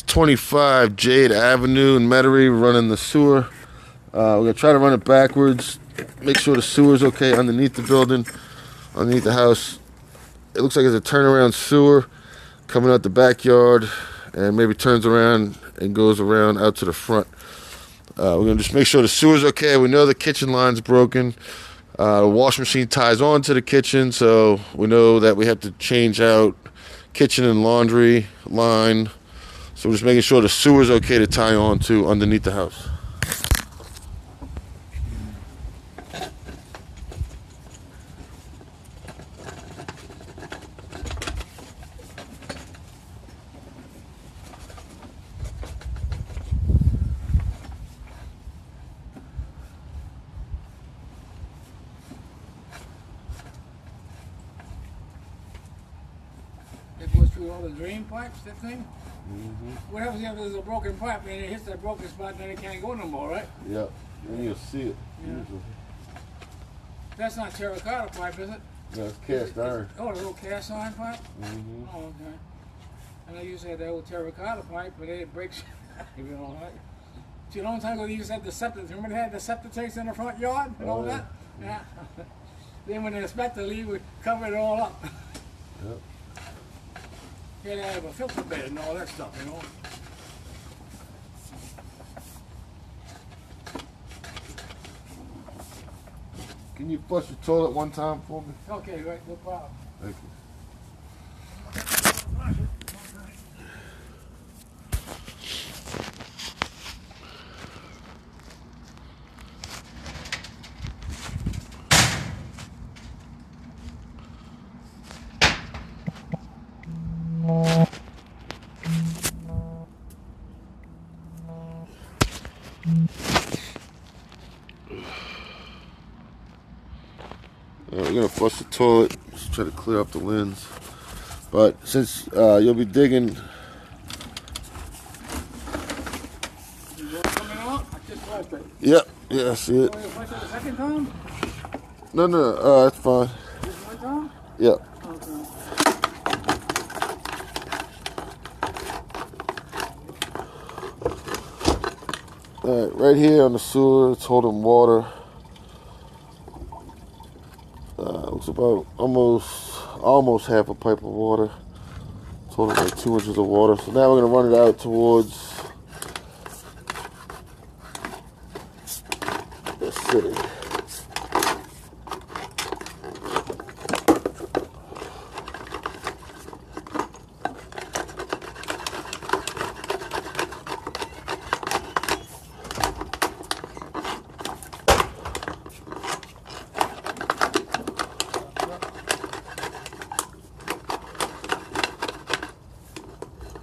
25 Jade Avenue in Metairie, running the sewer. We're going to try to run it backwards, make sure the sewer's okay underneath the building, underneath the house. It looks like it's a turnaround sewer coming out the backyard and maybe turns around and goes around out to the front. We're going to just make sure the sewer's okay. We know the kitchen line's broken. The wash machine ties on to the kitchen, so we know that we have to change out kitchen and laundry line. So we're just making sure the sewer's okay to tie on to underneath the house. It goes through all the drain pipes, that thing? Mm-hmm. What happens if there's a broken pipe and it hits that broken spot, then it can't go no more, right? Yep, and you'll see it. Yeah. That's not terracotta pipe, is it? No, it's cast iron. Oh, a little cast iron pipe? Mm-hmm. Oh, okay. And I used to have that old terracotta pipe, but it breaks, you know, right? See, a long time ago, they used to have the septic. Remember they had the septic tanks in the front yard and all that? Yeah. Then when the inspector leave, we cover it all up. Yep. Yeah, they have a filter bed and all that stuff, you know. Can you flush the toilet one time for me? Okay, right, no problem. Thank you. We're gonna flush the toilet, just try to clear up the lens. But since you'll be digging, You want coming out? I just flushed it. yep, yeah, I see it. Oh, you flushed it the second time? No, that's fine. Just one time? Yep. Okay. All right, right here on the sewer, it's holding water. Looks about almost half a pipe of water. It's holding like 2 inches of water. So now we're gonna run it out towards the city.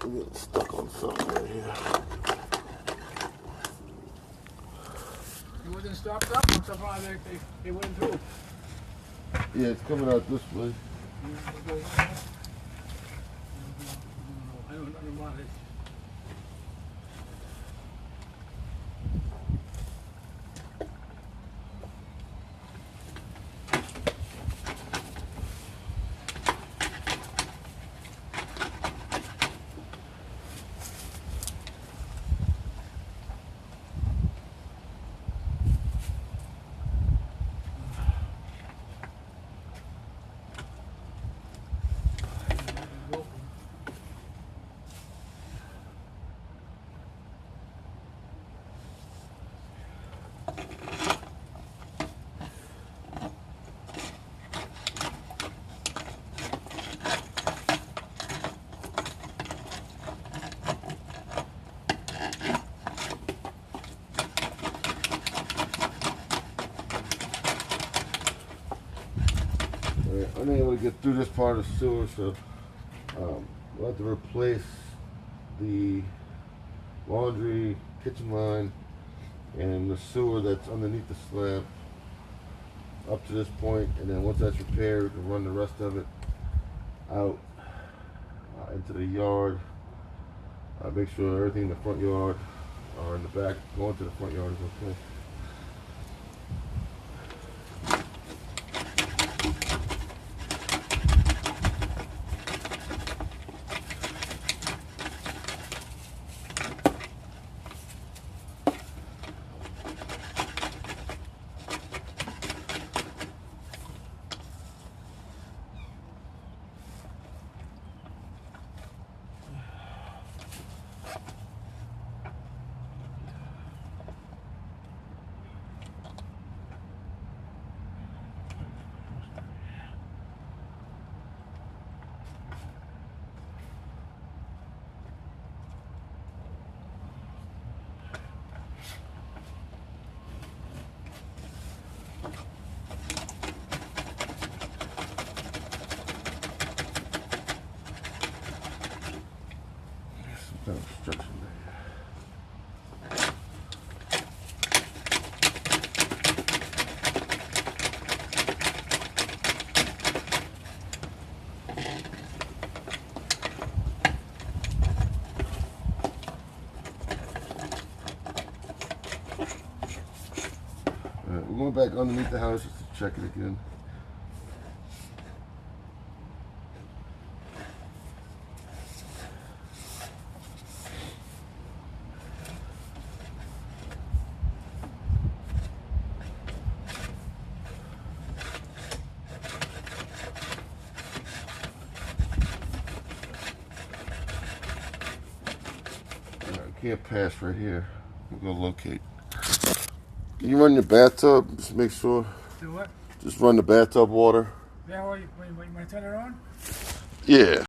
I'm getting stuck on something right here. It wasn't stopped up, or somehow they went through. Yeah, it's coming out this way. I don't know about it. Alright, unable to get through this part of the sewer, so we'll have to replace the laundry, kitchen line, and the sewer that's underneath the slab up to this point, and then once that's repaired, we can run the rest of it out into the yard. Make sure everything in the front yard or in the back going to the front yard is okay. construction. Alright, we're going back underneath the house just to check it again. Can't pass right here. I'm gonna locate. Can you run your bathtub? Just make sure. Do what? Just run the bathtub water. Yeah, when you turn it on? Yeah.